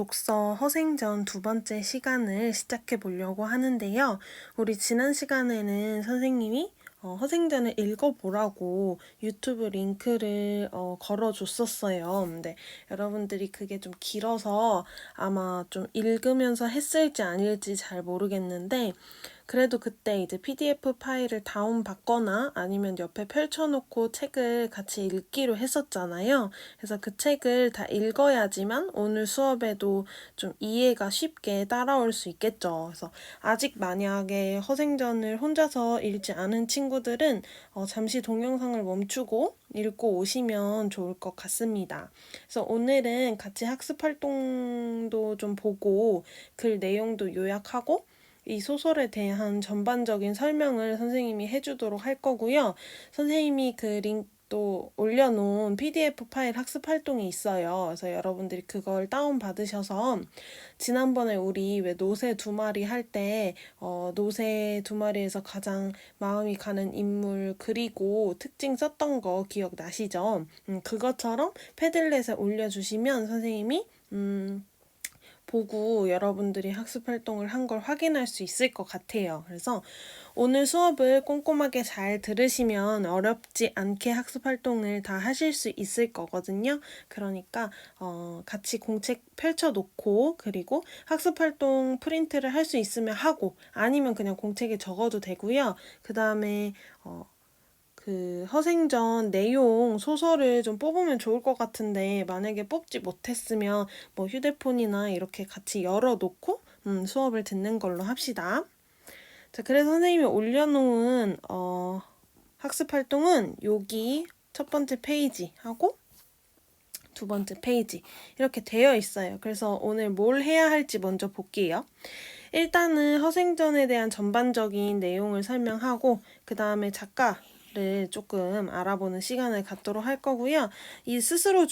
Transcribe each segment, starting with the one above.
독서 허생전 두 번째 시간을 시작해 보려고 하는데요. 우리 지난 시간에는 선생님이 허생전을 읽어보라고 유튜브 링크를 걸어줬었어요. 근데 여러분들이 그게 좀 길어서 아마 좀 읽으면서 했을지 아닐지 잘 모르겠는데, 그래도 그때 이제 PDF 파일을 다운받거나 아니면 옆에 펼쳐놓고 책을 같이 읽기로 했었잖아요. 그래서 그 책을 다 읽어야지만 오늘 수업에도 좀 이해가 쉽게 따라올 수 있겠죠. 그래서 아직 만약에 허생전을 혼자서 읽지 않은 친구들은 잠시 동영상을 멈추고 읽고 오시면 좋을 것 같습니다. 그래서 오늘은 같이 학습 활동도 좀 보고 글 내용도 요약하고 이 소설에 대한 전반적인 설명을 선생님이 해주도록 할 거고요. 선생님이 그 링크도 올려놓은 PDF 파일 학습 활동이 있어요. 그래서 여러분들이 그걸 다운받으셔서 지난번에 우리 왜 노새 두 마리 할 때 노새 두 마리에서 가장 마음이 가는 인물 그리고 특징 썼던 거 기억나시죠? 그것처럼 패들렛에 올려주시면 선생님이 보고 여러분들이 학습 활동을 한 걸 확인할 수 있을 것 같아요. 그래서 오늘 수업을 꼼꼼하게 잘 들으시면 어렵지 않게 학습 활동을 다 하실 수 있을 거거든요. 그러니까 같이 공책 펼쳐놓고 그리고 학습 활동 프린트를 할 수 있으면 하고 아니면 그냥 공책에 적어도 되고요. 그 다음에 그 허생전 내용 소설을 좀 뽑으면 좋을 것 같은데 만약에 뽑지 못했으면 뭐 휴대폰이나 이렇게 같이 열어놓고 수업을 듣는 걸로 합시다. 자, 그래서 선생님이 올려놓은 학습 활동은 여기 첫 번째 페이지 하고 두 번째 페이지 이렇게 되어 있어요. 그래서 오늘 뭘 해야 할지 먼저 볼게요. 일단은 허생전에 대한 전반적인 내용을 설명하고 그 다음에 작가를 조금 알아보는 시간을 갖도록 할 거고요. 이 스스로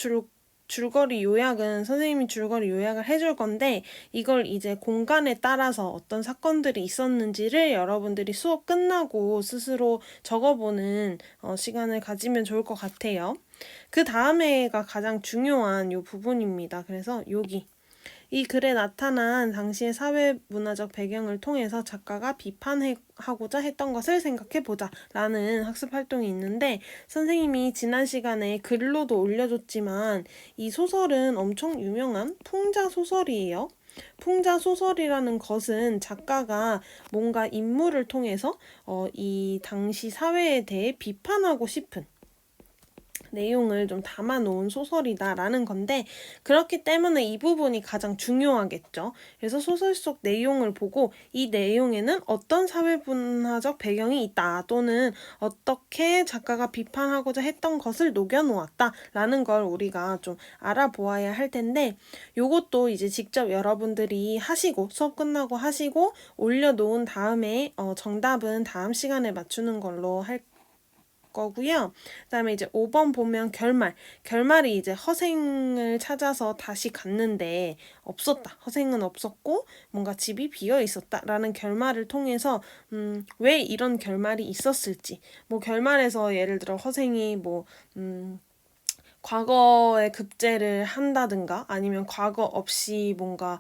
줄거리 요약은 선생님이 줄거리 요약을 해줄 건데 이걸 이제 공간에 따라서 어떤 사건들이 있었는지를 여러분들이 수업 끝나고 스스로 적어보는 시간을 가지면 좋을 것 같아요. 그 다음에가 가장 중요한 요 부분입니다. 그래서 여기 이 글에 나타난 당시의 사회문화적 배경을 통해서 작가가 비판하고자 했던 것을 생각해보자 라는 학습 활동이 있는데 선생님이 지난 시간에 글로도 올려줬지만 이 소설은 엄청 유명한 풍자소설이에요. 풍자소설이라는 것은 작가가 뭔가 인물을 통해서 이 당시 사회에 대해 비판하고 싶은 내용을 좀 담아놓은 소설이다라는 건데 그렇기 때문에 이 부분이 가장 중요하겠죠. 그래서 소설 속 내용을 보고 이 내용에는 어떤 사회문화적 배경이 있다 또는 어떻게 작가가 비판하고자 했던 것을 녹여놓았다라는 걸 우리가 좀 알아보아야 할 텐데 요것도 이제 직접 여러분들이 하시고 수업 끝나고 하시고 올려놓은 다음에 정답은 다음 시간에 맞추는 걸로 할 거고요. 그 다음에 이제 5번 보면 결말이 이제 허생을 찾아서 다시 갔는데 없었다. 허생은 없었고 뭔가 집이 비어 있었다라는 결말을 통해서 왜 이런 결말이 있었을지 뭐 결말에서 예를 들어 허생이 과거에 급제를 한다든가 아니면 과거 없이 뭔가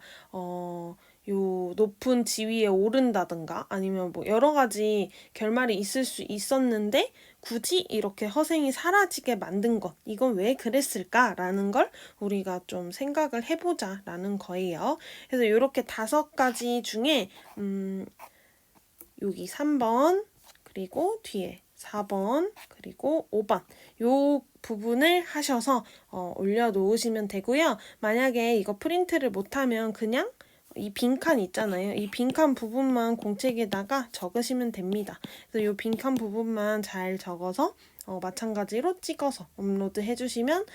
요 높은 지위에 오른다든가 아니면 뭐 여러 가지 결말이 있을 수 있었는데 굳이 이렇게 허생이 사라지게 만든 것 이건 왜 그랬을까라는 걸 우리가 좀 생각을 해보자라는 거예요. 그래서 이렇게 5가지 중에 여기 3번 그리고 뒤에 4번 그리고 5번 요 부분을 하셔서 올려놓으시면 되고요. 만약에 이거 프린트를 못하면 그냥 이 빈칸 있잖아요. 이 빈칸 부분만 공책에다가 적으시면 됩니다. 그래서 이 빈칸 부분만 잘 적어서 마찬가지로 찍어서 업로드 해주시면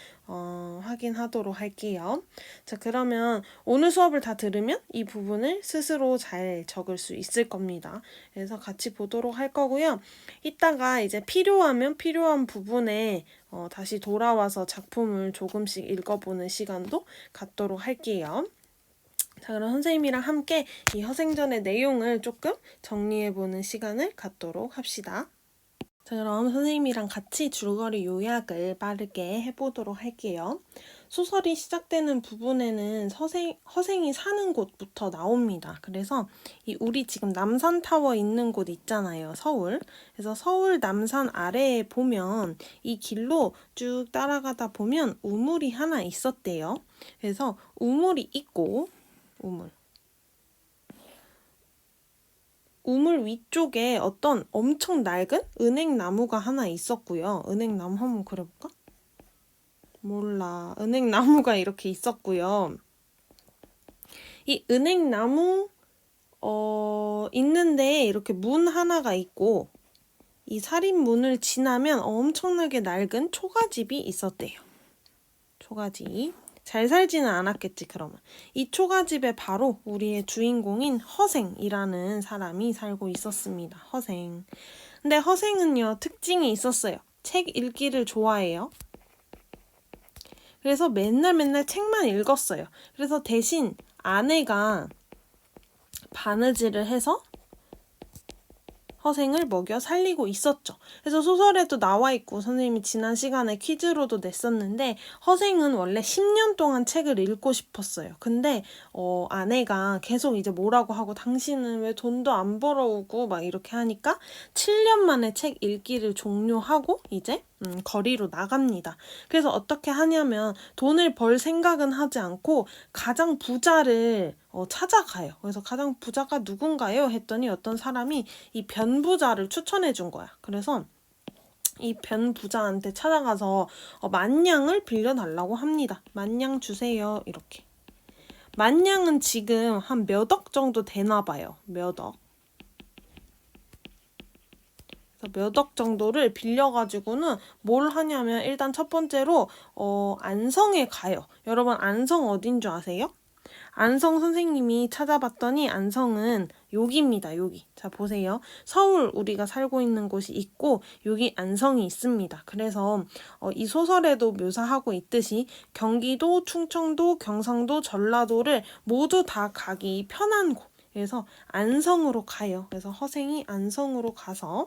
확인하도록 할게요. 자, 그러면 오늘 수업을 다 들으면 이 부분을 스스로 잘 적을 수 있을 겁니다. 그래서 같이 보도록 할 거고요. 이따가 이제 필요하면 필요한 부분에 다시 돌아와서 작품을 조금씩 읽어보는 시간도 갖도록 할게요. 자, 그럼 선생님이랑 함께 이 허생전의 내용을 조금 정리해보는 시간을 갖도록 합시다. 자, 그럼 선생님이랑 같이 줄거리 요약을 빠르게 해보도록 할게요. 소설이 시작되는 부분에는 허생이 사는 곳부터 나옵니다. 그래서 우리 지금 남산타워 있는 곳 있잖아요. 서울. 그래서 서울 남산 아래에 보면 이 길로 쭉 따라가다 보면 우물이 하나 있었대요. 그래서 우물이 있고, 우물 위쪽에 어떤 엄청 낡은 은행나무가 하나 있었고요. 은행나무 한번 그려볼까? 몰라. 은행나무가 이렇게 있었고요. 이 은행나무 있는데 이렇게 문 하나가 있고 이 살인문을 지나면 엄청나게 낡은 초가집이 있었대요. 초가집. 잘 살지는 않았겠지, 그러면. 이 초가집에 바로 우리의 주인공인 허생이라는 사람이 살고 있었습니다. 허생. 근데 허생은요, 특징이 있었어요. 책 읽기를 좋아해요. 그래서 맨날 책만 읽었어요. 그래서 대신 아내가 바느질을 해서 허생을 먹여 살리고 있었죠. 그래서 소설에도 나와 있고 선생님이 지난 시간에 퀴즈로도 냈었는데 허생은 원래 10년 동안 책을 읽고 싶었어요. 근데 아내가 계속 이제 뭐라고 하고 당신은 왜 돈도 안 벌어오고 막 이렇게 하니까 7년 만에 책 읽기를 종료하고 이제 거리로 나갑니다. 그래서 어떻게 하냐면 돈을 벌 생각은 하지 않고 가장 부자를 찾아가요. 그래서 가장 부자가 누군가요? 했더니 어떤 사람이 이 변부자를 추천해 준 거야. 그래서 이 변부자한테 찾아가서 만냥을 빌려달라고 합니다. 만냥 주세요. 이렇게. 만냥은 지금 한 몇 억 정도 되나 봐요. 몇 억. 몇 억 정도를 빌려가지고는 뭘 하냐면 일단 첫 번째로 안성에 가요. 여러분 안성 어딘 줄 아세요? 안성 선생님이 찾아봤더니 안성은 여기입니다. 여기. 자 보세요. 서울 우리가 살고 있는 곳이 있고 여기 안성이 있습니다. 그래서 이 소설에도 묘사하고 있듯이 경기도, 충청도, 경상도, 전라도를 모두 다 가기 편한 곳. 그래서 안성으로 가요. 그래서 허생이 안성으로 가서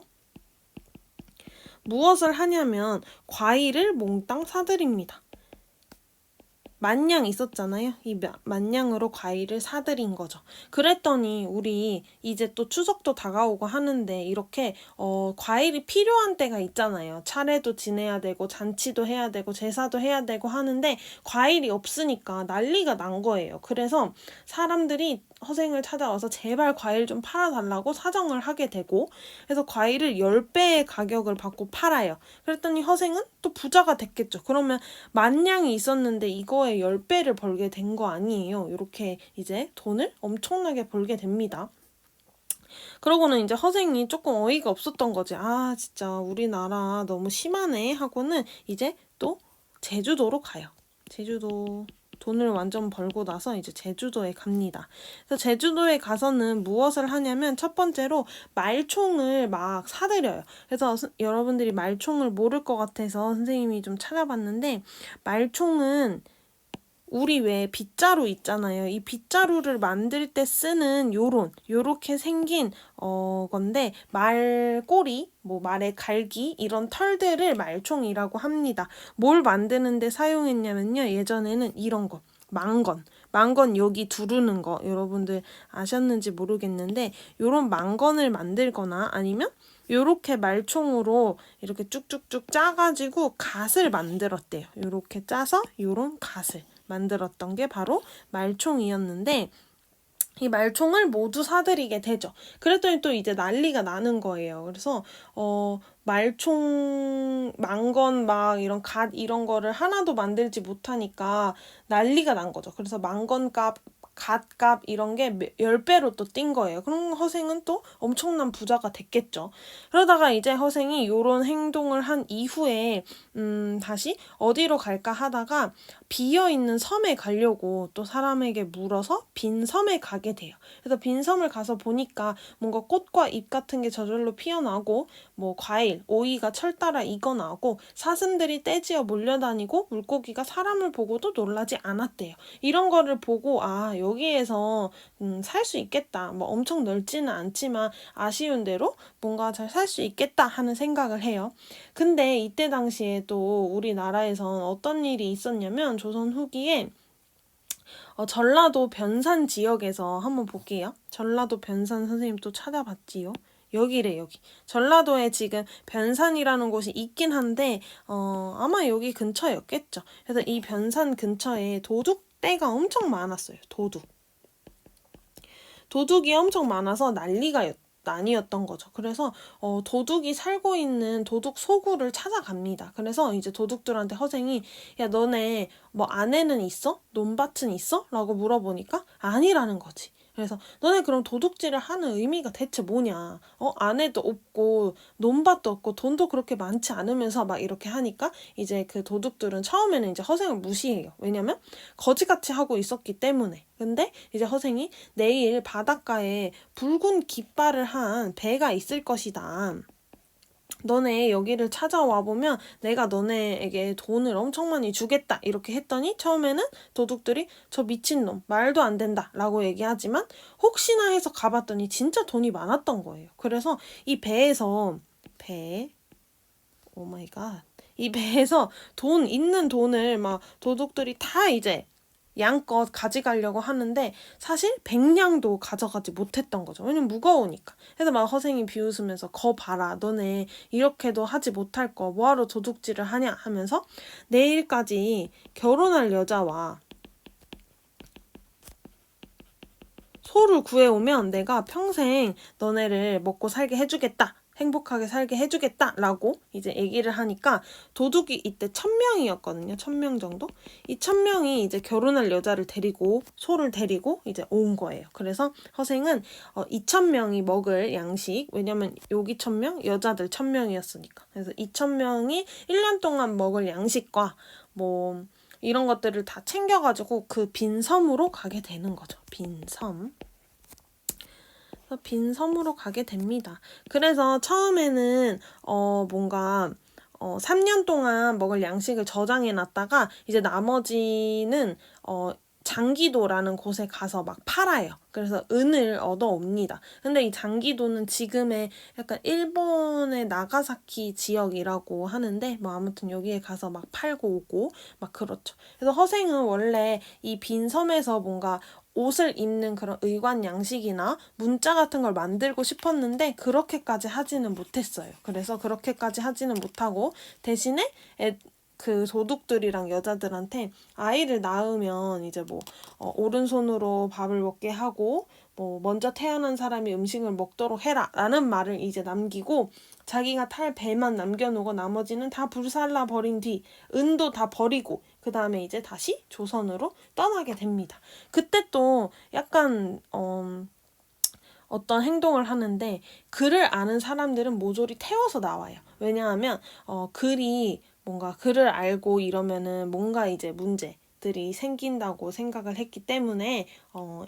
무엇을 하냐면 과일을 몽땅 사들입니다. 만냥 있었잖아요. 이 만냥으로 과일을 사들인 거죠. 그랬더니 우리 이제 또 추석도 다가오고 하는데 이렇게 과일이 필요한 때가 있잖아요. 차례도 지내야 되고 잔치도 해야 되고 제사도 해야 되고 하는데 과일이 없으니까 난리가 난 거예요. 그래서 사람들이 허생을 찾아와서 제발 과일 좀 팔아달라고 사정을 하게 되고 그래서 과일을 10배의 가격을 받고 팔아요. 그랬더니 허생은 또 부자가 됐겠죠. 그러면 만냥이 있었는데 이거에 10배를 벌게 된 거 아니에요. 이렇게 이제 돈을 엄청나게 벌게 됩니다. 그러고는 이제 허생이 조금 어이가 없었던 거지. 아 진짜 우리나라 너무 심하네 하고는 이제 또 제주도로 가요. 제주도 돈을 완전 벌고 나서 이제 제주도에 갑니다. 그래서 제주도에 가서는 무엇을 하냐면 첫 번째로 말총을 막 사들여요. 그래서 여러분들이 말총을 모를 것 같아서 선생님이 좀 찾아봤는데 말총은 우리 왜 빗자루 있잖아요. 이 빗자루를 만들 때 쓰는 요렇게 생긴 건데 말꼬리, 뭐 말의 갈기 이런 털들을 말총이라고 합니다. 뭘 만드는데 사용했냐면요. 예전에는 이런 거. 망건 여기 두르는 거 여러분들 아셨는지 모르겠는데 요런 망건을 만들거나 아니면 요렇게 말총으로 이렇게 쭉쭉쭉 짜가지고 갓을 만들었대요. 요렇게 짜서 요런 갓을 만들었던 게 바로 말총이었는데 이 말총을 모두 사들이게 되죠. 그랬더니 또 이제 난리가 나는 거예요. 그래서 말총, 망건 막 이런 갓 이런 거를 하나도 만들지 못하니까 난리가 난 거죠. 그래서 망건값 갓값 이런 게 10배로 또 뛴 거예요. 그럼 허생은 또 엄청난 부자가 됐겠죠. 그러다가 이제 허생이 이런 행동을 한 이후에 다시 어디로 갈까 하다가 비어있는 섬에 가려고 또 사람에게 물어서 빈 섬에 가게 돼요. 그래서 빈 섬을 가서 보니까 뭔가 꽃과 잎 같은 게 저절로 피어나고 뭐 과일, 오이가 철따라 익어나고 사슴들이 떼지어 몰려다니고 물고기가 사람을 보고도 놀라지 않았대요. 이런 거를 보고 아 여기에서 살 수 있겠다. 뭐 엄청 넓지는 않지만 아쉬운 대로 뭔가 잘 살 수 있겠다 하는 생각을 해요. 근데 이때 당시에 또 우리나라에선 어떤 일이 있었냐면 조선 후기에 전라도 변산 지역에서 한번 볼게요. 전라도 변산 선생님 또 찾아봤지요. 여기래, 여기. 전라도에 지금 변산이라는 곳이 있긴 한데, 아마 여기 근처였겠죠. 그래서 이 변산 근처에 도둑떼가 엄청 많았어요. 도둑이 엄청 많아서 난리였던 거죠. 그래서 도둑이 살고 있는 도둑 소굴을 찾아갑니다. 그래서 이제 도둑들한테 허생이 야 너네 뭐 아내는 있어? 논밭은 있어? 라고 물어보니까 아니라는 거지. 그래서 너네 그럼 도둑질을 하는 의미가 대체 뭐냐? 아내도 없고 논밭도 없고 돈도 그렇게 많지 않으면서 막 이렇게 하니까 이제 그 도둑들은 처음에는 이제 허생을 무시해요. 왜냐면 거지같이 하고 있었기 때문에. 근데 이제 허생이 내일 바닷가에 붉은 깃발을 한 배가 있을 것이다. 너네 여기를 찾아와 보면 내가 너네에게 돈을 엄청 많이 주겠다 이렇게 했더니 처음에는 도둑들이 저 미친놈 말도 안 된다 라고 얘기하지만 혹시나 해서 가봤더니 진짜 돈이 많았던 거예요. 그래서 이 배에서 오마이갓 이 배에서 있는 돈을 막 도둑들이 다 이제 양껏 가져가려고 하는데 사실 100냥도 가져가지 못했던 거죠. 왜냐면 무거우니까. 그래서 막 허생이 비웃으면서 거 봐라 너네 이렇게도 하지 못할 거 뭐하러 도둑질을 하냐 하면서 내일까지 결혼할 여자와 소를 구해오면 내가 평생 너네를 먹고 살게 해주겠다. 행복하게 살게 해주겠다라고 이제 얘기를 하니까 도둑이 이때 1000명이었거든요. 1000명 정도? 이 1000명이 이제 결혼할 여자를 데리고 소를 데리고 이제 온 거예요. 그래서 허생은 2000명이 먹을 양식, 왜냐면 여기 1000명, 여자들 1000명이었으니까. 그래서 2000명이 1년 동안 먹을 양식과 뭐 이런 것들을 다 챙겨가지고 그 빈 섬으로 가게 되는 거죠. 빈 섬. 빈 섬으로 가게 됩니다. 그래서 처음에는 뭔가 3년 동안 먹을 양식을 저장해 놨다가 이제 나머지는 장기도라는 곳에 가서 막 팔아요. 그래서 은을 얻어옵니다. 근데 이 장기도는 지금의 약간 일본의 나가사키 지역이라고 하는데 뭐 아무튼 여기에 가서 막 팔고 오고 막 그렇죠. 그래서 허생은 원래 이 빈 섬에서 뭔가 옷을 입는 그런 의관 양식이나 문자 같은 걸 만들고 싶었는데 그렇게까지 하지는 못했어요. 그래서 그렇게까지 하지는 못하고 대신에 그 도둑들이랑 여자들한테 아이를 낳으면 이제 뭐 오른손으로 밥을 먹게 하고 뭐 먼저 태어난 사람이 음식을 먹도록 해라 라는 말을 이제 남기고 자기가 탈 배만 남겨놓고 나머지는 다 불살라 버린 뒤 은도 다 버리고 그 다음에 이제 다시 조선으로 떠나게 됩니다. 그때 또 약간 어떤 행동을 하는데 글을 아는 사람들은 모조리 태워서 나와요. 왜냐하면 글이 뭔가 글을 알고 이러면은 뭔가 이제 문제들이 생긴다고 생각을 했기 때문에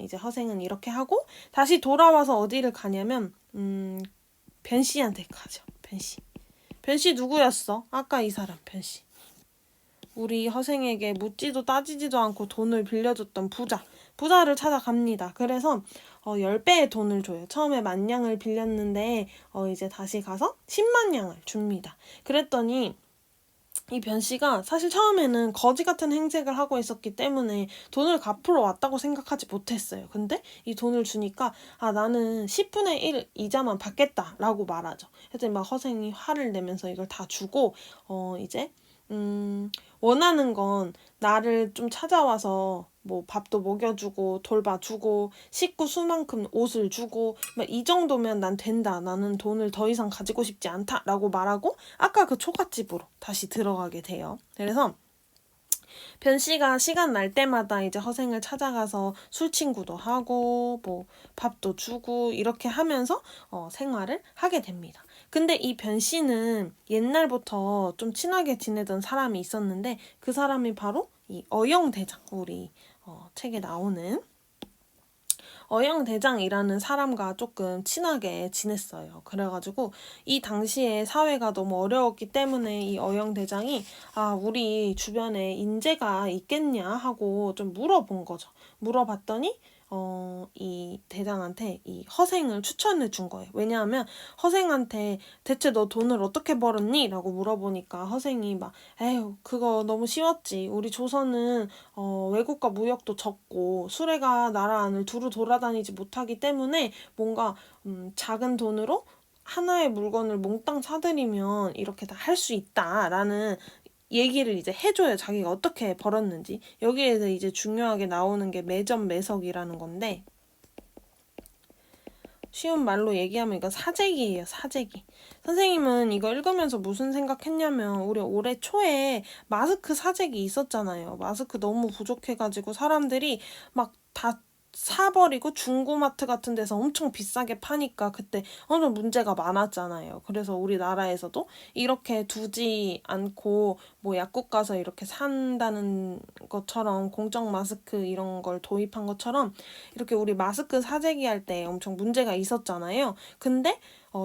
이제 허생은 이렇게 하고 다시 돌아와서 어디를 가냐면 변씨한테 가죠. 변씨 누구였어? 아까 이 사람 변씨. 우리 허생에게 묻지도 따지지도 않고 돈을 빌려줬던 부자를 찾아갑니다. 그래서 10배의 돈을 줘요. 처음에 10,000냥을 빌렸는데 이제 다시 가서 100,000냥을 줍니다. 그랬더니 이 변씨가 사실 처음에는 거지 같은 행색을 하고 있었기 때문에 돈을 갚으러 왔다고 생각하지 못했어요. 근데 이 돈을 주니까 나는 10분의 1 이자만 받겠다라고 말하죠. 그래서 막 허생이 화를 내면서 이걸 다 주고 이제 원하는 건 나를 좀 찾아와서 뭐 밥도 먹여주고 돌봐주고 식구 수만큼 옷을 주고 막 이 정도면 난 된다. 나는 돈을 더 이상 가지고 싶지 않다 라고 말하고 아까 그 초가집으로 다시 들어가게 돼요. 그래서 변씨가 시간 날 때마다 이제 허생을 찾아가서 술 친구도 하고 뭐 밥도 주고 이렇게 하면서 생활을 하게 됩니다. 근데 이 변씨는 옛날부터 좀 친하게 지내던 사람이 있었는데 그 사람이 바로 이 어영대장, 우리 책에 나오는 어영대장이라는 사람과 조금 친하게 지냈어요. 그래가지고 이 당시에 사회가 너무 어려웠기 때문에 이 어영대장이 우리 주변에 인재가 있겠냐 하고 좀 물어본 거죠. 물어봤더니 이 대장한테 이 허생을 추천해 준 거예요. 왜냐하면 허생한테 대체 너 돈을 어떻게 벌었니? 라고 물어보니까 허생이 막 에휴 그거 너무 쉬웠지. 우리 조선은 외국과 무역도 적고 수레가 나라 안을 두루 돌아다니지 못하기 때문에 뭔가 작은 돈으로 하나의 물건을 몽땅 사들이면 이렇게 다 할 수 있다라는 얘기를 이제 해줘요. 자기가 어떻게 벌었는지. 여기에서 이제 중요하게 나오는 게 매점매석이라는 건데, 쉬운 말로 얘기하면 이거 사재기예요. 사재기. 선생님은 이거 읽으면서 무슨 생각했냐면 우리 올해 초에 마스크 사재기 있었잖아요. 마스크 너무 부족해가지고 사람들이 막 다 사버리고 중고마트 같은 데서 엄청 비싸게 파니까 그때 엄청 문제가 많았잖아요. 그래서 우리나라에서도 이렇게 두지 않고 뭐 약국 가서 이렇게 산다는 것처럼 공적 마스크 이런 걸 도입한 것처럼 이렇게 우리 마스크 사재기 할 때 엄청 문제가 있었잖아요. 근데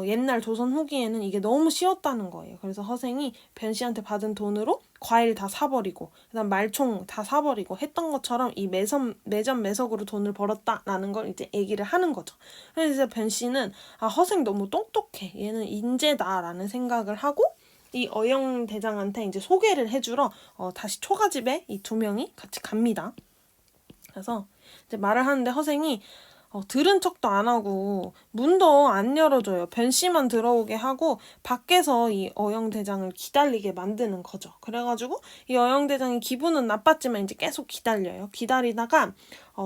옛날 조선 후기에는 이게 너무 쉬웠다는 거예요. 그래서 허생이 변씨한테 받은 돈으로 과일 다 사버리고 그다음 말총 다 사버리고 했던 것처럼 이 매점 매석으로 돈을 벌었다라는 걸 이제 얘기를 하는 거죠. 그래서 이제 변씨는 허생 너무 똑똑해. 얘는 인재다라는 생각을 하고 이 어영대장한테 이제 소개를 해주러 다시 초가집에 이 두 명이 같이 갑니다. 그래서 이제 말을 하는데 허생이 들은 척도 안 하고 문도 안 열어줘요. 변씨만 들어오게 하고 밖에서 이 어영대장을 기다리게 만드는 거죠. 그래가지고 이 어영대장이 기분은 나빴지만 이제 계속 기다려요. 기다리다가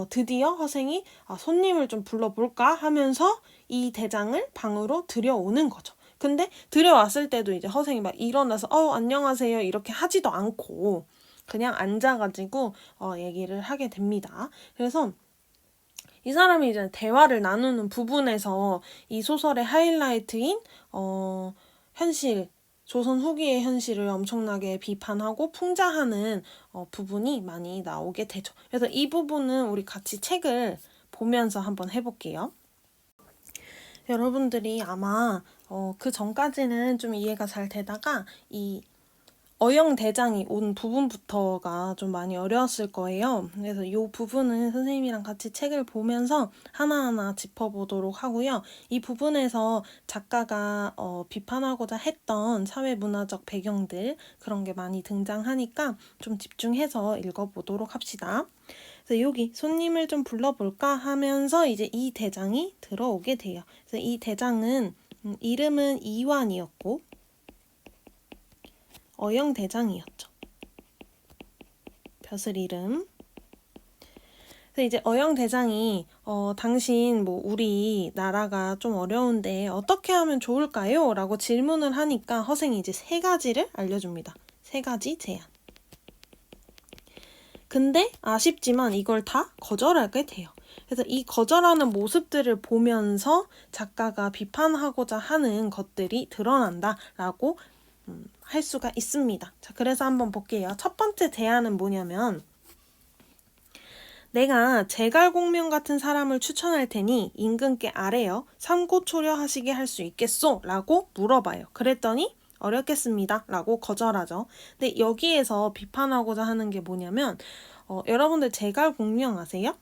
드디어 허생이 손님을 좀 불러볼까 하면서 이 대장을 방으로 들여오는 거죠. 근데 들여왔을 때도 이제 허생이 막 일어나서 안녕하세요 이렇게 하지도 않고 그냥 앉아가지고 얘기를 하게 됩니다. 그래서 이 사람이 이제 대화를 나누는 부분에서 이 소설의 하이라이트인 현실, 조선 후기의 현실을 엄청나게 비판하고 풍자하는 부분이 많이 나오게 되죠. 그래서 이 부분은 우리 같이 책을 보면서 한번 해볼게요. 여러분들이 아마 그 전까지는 좀 이해가 잘 되다가 이 어영대장이 온 부분부터가 좀 많이 어려웠을 거예요. 그래서 이 부분은 선생님이랑 같이 책을 보면서 하나하나 짚어보도록 하고요. 이 부분에서 작가가 비판하고자 했던 사회문화적 배경들 그런 게 많이 등장하니까 좀 집중해서 읽어보도록 합시다. 그래서 여기 손님을 좀 불러볼까 하면서 이제 이 대장이 들어오게 돼요. 그래서 이 대장은 이름은 이완이었고 어영대장이었죠. 벼슬 이름. 그래서 이제 어영대장이 당신 우리 나라가 좀 어려운데 어떻게 하면 좋을까요? 라고 질문을 하니까 허생이 이제 3가지를 알려줍니다. 3가지 제안. 근데 아쉽지만 이걸 다 거절하게 돼요. 그래서 이 거절하는 모습들을 보면서 작가가 비판하고자 하는 것들이 드러난다라고 할 수가 있습니다. 자, 그래서 한번 볼게요. 첫 번째 제안은 뭐냐면 내가 제갈공명 같은 사람을 추천할 테니 임금께 아뢰어 삼고초려하시게 할 수 있겠소? 라고 물어봐요. 그랬더니 어렵겠습니다. 라고 거절하죠. 근데 여기에서 비판하고자 하는 게 뭐냐면 여러분들 제갈공명 아세요?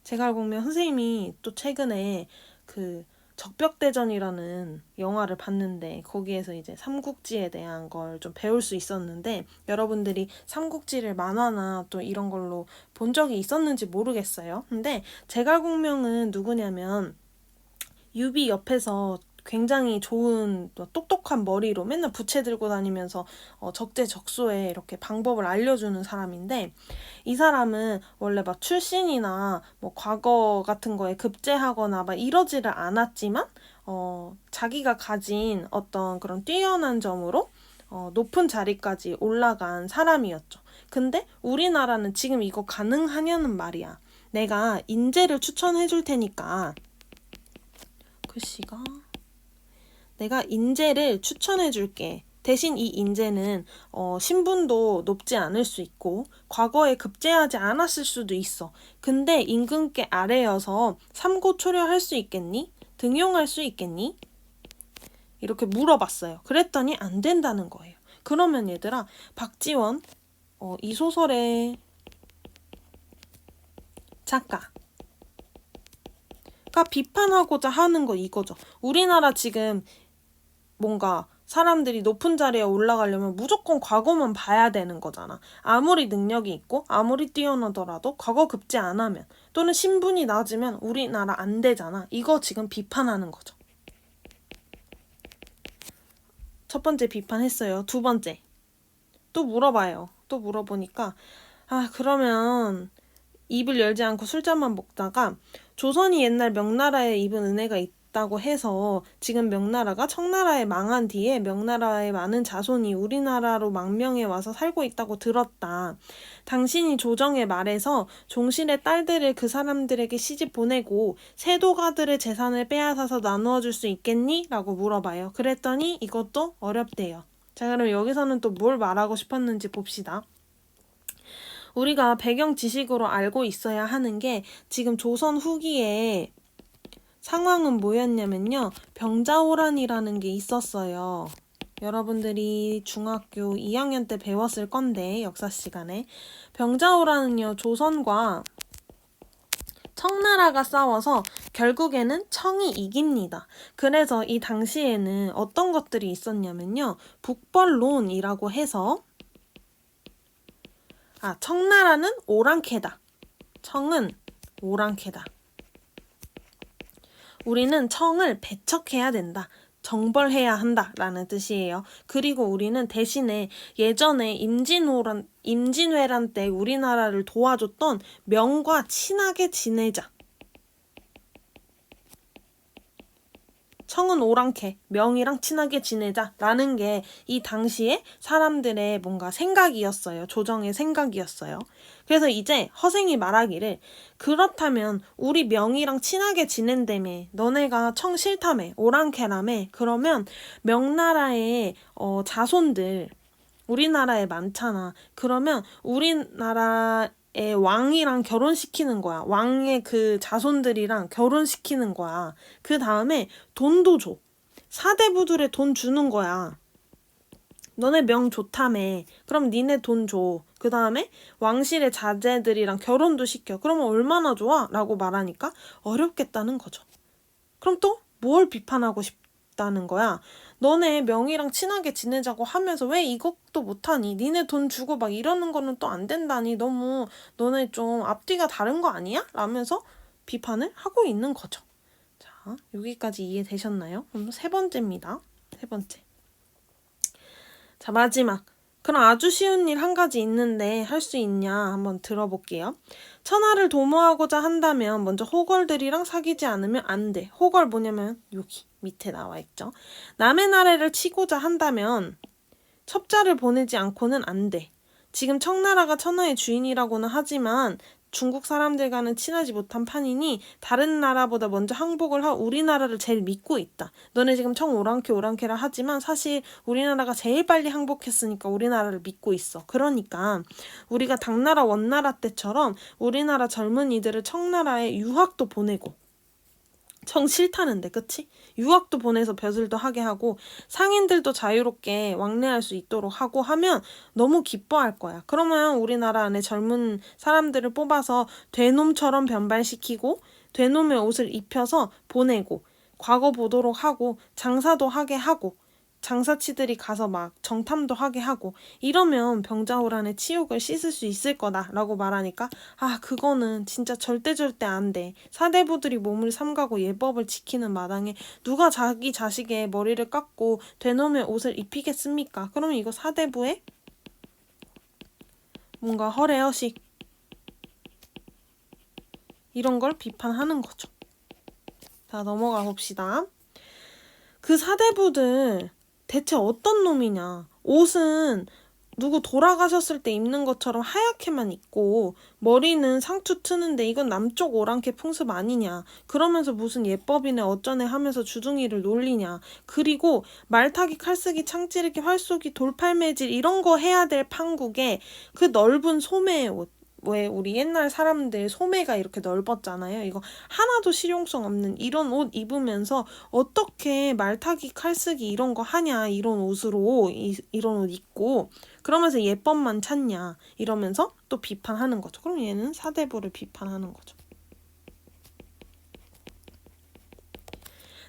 제갈공명 선생님이 또 최근에 그 적벽대전이라는 영화를 봤는데 거기에서 이제 삼국지에 대한 걸 좀 배울 수 있었는데 여러분들이 삼국지를 만화나 또 이런 걸로 본 적이 있었는지 모르겠어요. 근데 제갈공명은 누구냐면 유비 옆에서 굉장히 좋은 똑똑한 머리로 맨날 부채 들고 다니면서 적재적소에 이렇게 방법을 알려주는 사람인데 이 사람은 원래 막 출신이나 뭐 과거 같은 거에 급제하거나 막 이러지를 않았지만 자기가 가진 어떤 그런 뛰어난 점으로 높은 자리까지 올라간 사람이었죠. 근데 우리나라는 지금 이거 가능하냐는 말이야. 내가 인재를 추천해 줄 테니까 글씨가 내가 인재를 추천해 줄게. 대신 이 인재는 신분도 높지 않을 수 있고 과거에 급제하지 않았을 수도 있어. 근데 임금께 아래여서 삼고초려할 수 있겠니? 등용할 수 있겠니? 이렇게 물어봤어요. 그랬더니 안 된다는 거예요. 그러면 얘들아, 박지원 이 소설의 작가가 비판하고자 하는 거 이거죠. 우리나라 지금 뭔가 사람들이 높은 자리에 올라가려면 무조건 과거만 봐야 되는 거잖아. 아무리 능력이 있고 아무리 뛰어나더라도 과거 급제 안 하면 또는 신분이 낮으면 우리나라 안 되잖아. 이거 지금 비판하는 거죠. 첫 번째 비판했어요. 두 번째 또 물어봐요. 또 물어보니까 그러면 입을 열지 않고 술잔만 먹다가 조선이 옛날 명나라에 입은 은혜가 있다고 해서 지금 명나라가 청나라에 망한 뒤에 명나라의 많은 자손이 우리나라로 망명해 와서 살고 있다고 들었다. 당신이 조정에 말해서 종실의 딸들을 그 사람들에게 시집 보내고 세도가들의 재산을 빼앗아서 나누어 줄 수 있겠니? 라고 물어봐요. 그랬더니 이것도 어렵대요. 자, 그럼 여기서는 또 뭘 말하고 싶었는지 봅시다. 우리가 배경 지식으로 알고 있어야 하는 게 지금 조선 후기에 상황은 뭐였냐면요. 병자호란이라는 게 있었어요. 여러분들이 중학교 2학년 때 배웠을 건데 역사 시간에 병자호란은요. 조선과 청나라가 싸워서 결국에는 청이 이깁니다. 그래서 이 당시에는 어떤 것들이 있었냐면요. 북벌론이라고 해서 청나라는 오랑캐다. 청은 오랑캐다. 우리는 청을 배척해야 된다. 정벌해야 한다. 라는 뜻이에요. 그리고 우리는 대신에 예전에 임진왜란 때 우리나라를 도와줬던 명과 친하게 지내자. 청은 오랑캐, 명이랑 친하게 지내자라는 게 이 당시에 사람들의 뭔가 생각이었어요. 조정의 생각이었어요. 그래서 이제 허생이 말하기를 그렇다면 우리 명이랑 친하게 지낸다며 너네가 청 싫다며 오랑캐라며 그러면 명나라의 자손들 우리나라에 많잖아. 그러면 우리나라의 왕이랑 결혼시키는 거야. 왕의 그 자손들이랑 결혼시키는 거야. 그 다음에 돈도 줘. 사대부들의 돈 주는 거야. 너네 명 좋다며. 그럼 니네 돈 줘. 그 다음에 왕실의 자제들이랑 결혼도 시켜. 그러면 얼마나 좋아? 라고 말하니까 어렵겠다는 거죠. 그럼 또 뭘 비판하고 싶다는 거야? 너네 명이랑 친하게 지내자고 하면서 왜 이것도 못하니? 니네 돈 주고 막 이러는 거는 또 안 된다니. 너무 너네 좀 앞뒤가 다른 거 아니야? 라면서 비판을 하고 있는 거죠. 자, 여기까지 이해되셨나요? 그럼 세 번째입니다. 세 번째. 자, 마지막. 그럼 아주 쉬운 일 한 가지 있는데 할 수 있냐 한번 들어볼게요. 천하를 도모하고자 한다면 먼저 호걸들이랑 사귀지 않으면 안 돼. 호걸 뭐냐면 여기 밑에 나와 있죠. 남의 나라를 치고자 한다면 첩자를 보내지 않고는 안 돼. 지금 청나라가 천하의 주인이라고는 하지만 중국 사람들과는 친하지 못한 판이니 다른 나라보다 먼저 항복을 하고 우리나라를 제일 믿고 있다. 너네 지금 청 오랑캐라 하지만 사실 우리나라가 제일 빨리 항복했으니까 우리나라를 믿고 있어. 그러니까 우리가 당나라 원나라 때처럼 우리나라 젊은이들을 청나라에 유학도 보내고 청 싫다는데 그치? 유학도 보내서 벼슬도 하게 하고 상인들도 자유롭게 왕래할 수 있도록 하고 하면 너무 기뻐할 거야. 그러면 우리나라 안에 젊은 사람들을 뽑아서 되놈처럼 변발시키고 되놈의 옷을 입혀서 보내고 과거 보도록 하고 장사도 하게 하고 장사치들이 가서 막 정탐도 하게 하고 이러면 병자호란의 치욕을 씻을 수 있을 거다라고 말하니까 그거는 진짜 절대 안 돼. 사대부들이 몸을 삼가고 예법을 지키는 마당에 누가 자기 자식의 머리를 깎고 되놈의 옷을 입히겠습니까? 그러면 이거 사대부의 뭔가 허례허식 이런 걸 비판하는 거죠. 자, 넘어가 봅시다. 그 사대부들 대체 어떤 놈이냐? 옷은 누구 돌아가셨을 때 입는 것처럼 하얗게만 입고 머리는 상투 트는데 이건 남쪽 오랑캐 풍습 아니냐. 그러면서 무슨 예법이네 어쩌네 하면서 주둥이를 놀리냐. 그리고 말타기, 칼쓰기, 창찌르기, 활쏘기, 돌팔매질 이런 거 해야 될 판국에 그 넓은 소매의 옷. 왜 우리 옛날 사람들 소매가 이렇게 넓었잖아요. 이거 하나도 실용성 없는 이런 옷 입으면서 어떻게 말타기, 칼쓰기 이런 거 하냐. 이런 옷으로 이런 옷 입고 그러면서 예법만 찾냐 이러면서 또 비판하는 거죠. 그럼 얘는 사대부를 비판하는 거죠.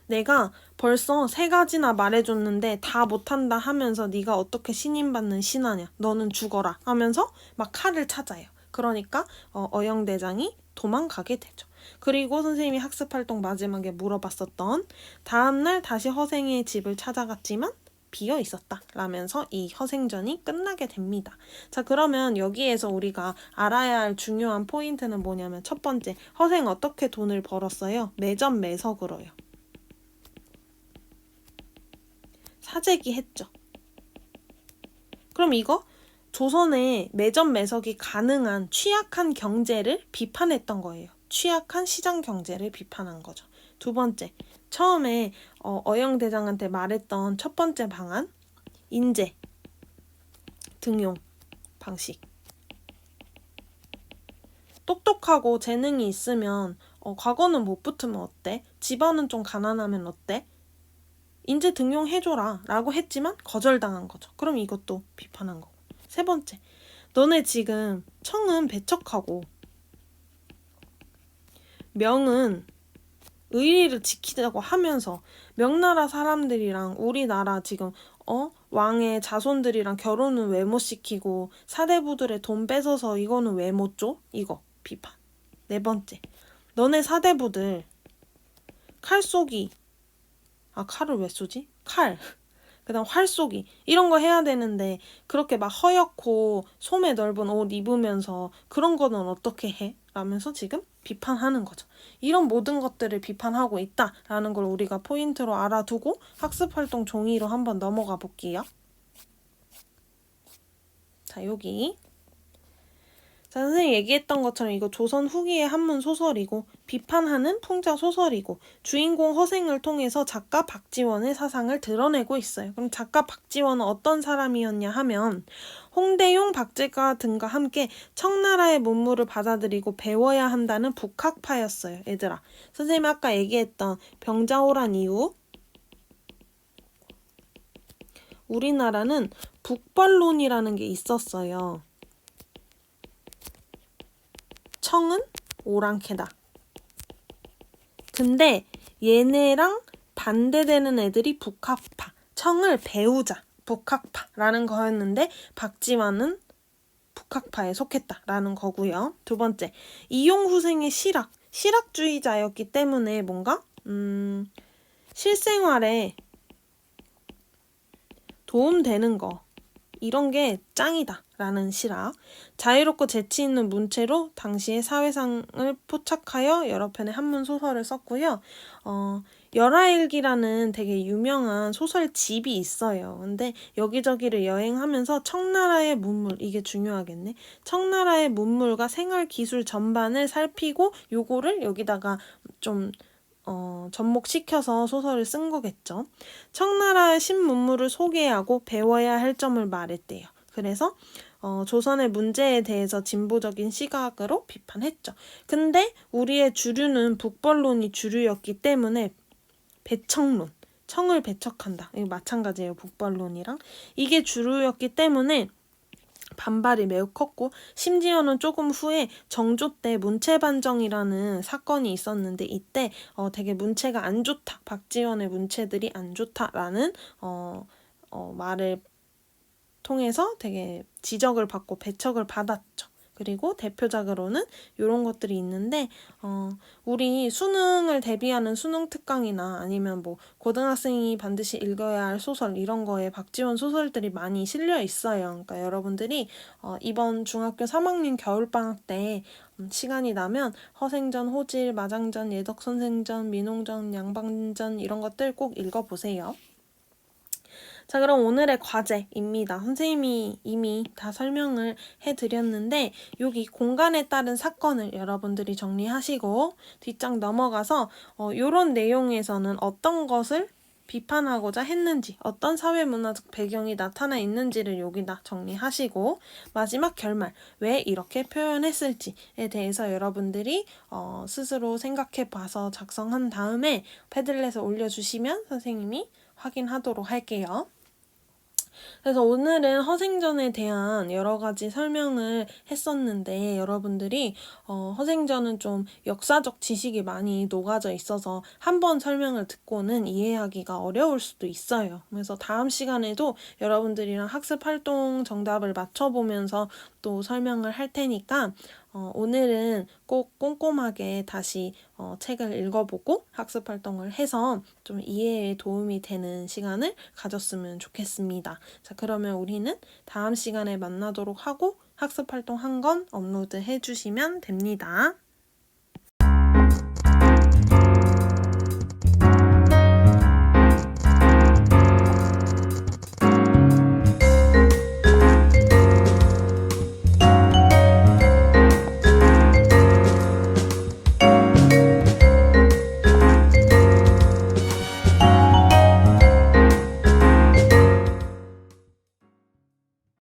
내가 벌써 3가지나 말해줬는데 다 못한다 하면서 네가 어떻게 신임받는 신하냐. 너는 죽어라 하면서 막 칼을 찾아요. 그러니까 어영대장이 도망가게 되죠. 그리고 선생님이 학습활동 마지막에 물어봤었던 다음날 다시 허생의 집을 찾아갔지만 비어 있었다 라면서 이 허생전이 끝나게 됩니다. 자, 그러면 여기에서 우리가 알아야 할 중요한 포인트는 뭐냐면 첫 번째, 허생 어떻게 돈을 벌었어요? 매점 매석으로요. 사재기 했죠. 그럼 이거 조선의 매점 매석이 가능한 취약한 경제를 비판했던 거예요. 취약한 시장 경제를 비판한 거죠. 두 번째, 처음에 어영대장한테 말했던 첫 번째 방안, 인재, 등용 방식. 똑똑하고 재능이 있으면 과거는 못 붙으면 어때? 집안은 좀 가난하면 어때? 인재 등용해줘라 라고 했지만 거절당한 거죠. 그럼 이것도 비판한 거고. 세 번째, 너네 지금 청은 배척하고 명은 의리를 지키자고 하면서 명나라 사람들이랑 우리나라 지금 왕의 자손들이랑 결혼은 왜 못 시키고 사대부들의 돈 뺏어서 이거는 왜 못 줘? 이거 비판. 네 번째, 너네 사대부들 칼 쏘기. 칼을 왜 쏘지? 칼. 그다음 활 쏘기. 이런 거 해야 되는데 그렇게 막 허옇고 소매 넓은 옷 입으면서 그런 거는 어떻게 해? 라면서 지금 비판하는 거죠. 이런 모든 것들을 비판하고 있다라는 걸 우리가 포인트로 알아두고 학습활동 종이로 한번 넘어가 볼게요. 자, 여기. 자, 선생님이 얘기했던 것처럼 이거 조선 후기의 한문 소설이고 비판하는 풍자 소설이고 주인공 허생을 통해서 작가 박지원의 사상을 드러내고 있어요. 그럼 작가 박지원은 어떤 사람이었냐 하면 홍대용, 박제가 등과 함께 청나라의 문물을 받아들이고 배워야 한다는 북학파였어요. 얘들아, 선생님이 아까 얘기했던 병자호란 이후 우리나라는 북벌론이라는 게 있었어요. 청은 오랑캐다. 근데 얘네랑 반대되는 애들이 북학파. 청을 배우자. 북학파라는 거였는데 박지원은 북학파에 속했다라는 거고요. 두 번째, 이용후생의 실학주의자였기 때문에 뭔가 실생활에 도움되는 거 이런 게 짱이다 라는 실학. 자유롭고 재치 있는 문체로 당시의 사회상을 포착하여 여러 편의 한문 소설을 썼고요. 열하일기라는 되게 유명한 소설집이 있어요. 근데 여기저기를 여행하면서 청나라의 문물, 이게 중요하겠네. 청나라의 문물과 생활 기술 전반을 살피고 요거를 여기다가 좀 접목시켜서 소설을 쓴 거겠죠. 청나라의 신문물을 소개하고 배워야 할 점을 말했대요. 그래서 조선의 문제에 대해서 진보적인 시각으로 비판했죠. 근데 우리의 주류는 북벌론이 주류였기 때문에 배척론, 청을 배척한다. 이거 마찬가지예요. 북벌론이랑. 이게 주류였기 때문에 반발이 매우 컸고 심지어는 조금 후에 정조 때 문체반정이라는 사건이 있었는데 이때 되게 문체가 안 좋다. 박지원의 문체들이 안 좋다라는 말을 통해서 되게 지적을 받고 배척을 받았죠. 그리고 대표작으로는 이런 것들이 있는데 우리 수능을 대비하는 수능 특강이나 아니면 뭐 고등학생이 반드시 읽어야 할 소설 이런 거에 박지원 소설들이 많이 실려 있어요. 그러니까 여러분들이 이번 중학교 3학년 겨울방학 때 시간이 나면 허생전, 호질, 마장전, 예덕선생전, 민홍전, 양방전 이런 것들 꼭 읽어보세요. 자, 그럼 오늘의 과제입니다. 선생님이 이미 다 설명을 해드렸는데 여기 공간에 따른 사건을 여러분들이 정리하시고 뒷장 넘어가서 이런 내용에서는 어떤 것을 비판하고자 했는지, 어떤 사회문화적 배경이 나타나 있는지를 여기다 정리하시고 마지막 결말, 왜 이렇게 표현했을지에 대해서 여러분들이 스스로 생각해 봐서 작성한 다음에 패들렛에 올려주시면 선생님이 확인하도록 할게요. 그래서 오늘은 허생전에 대한 여러 가지 설명을 했었는데 여러분들이 허생전은 좀 역사적 지식이 많이 녹아져 있어서 한 번 설명을 듣고는 이해하기가 어려울 수도 있어요. 그래서 다음 시간에도 여러분들이랑 학습 활동 정답을 맞춰보면서 또 설명을 할 테니까 오늘은 꼭 꼼꼼하게 다시 책을 읽어보고 학습 활동을 해서 좀 이해에 도움이 되는 시간을 가졌으면 좋겠습니다. 자, 그러면 우리는 다음 시간에 만나도록 하고 학습 활동 한 건 업로드 해주시면 됩니다.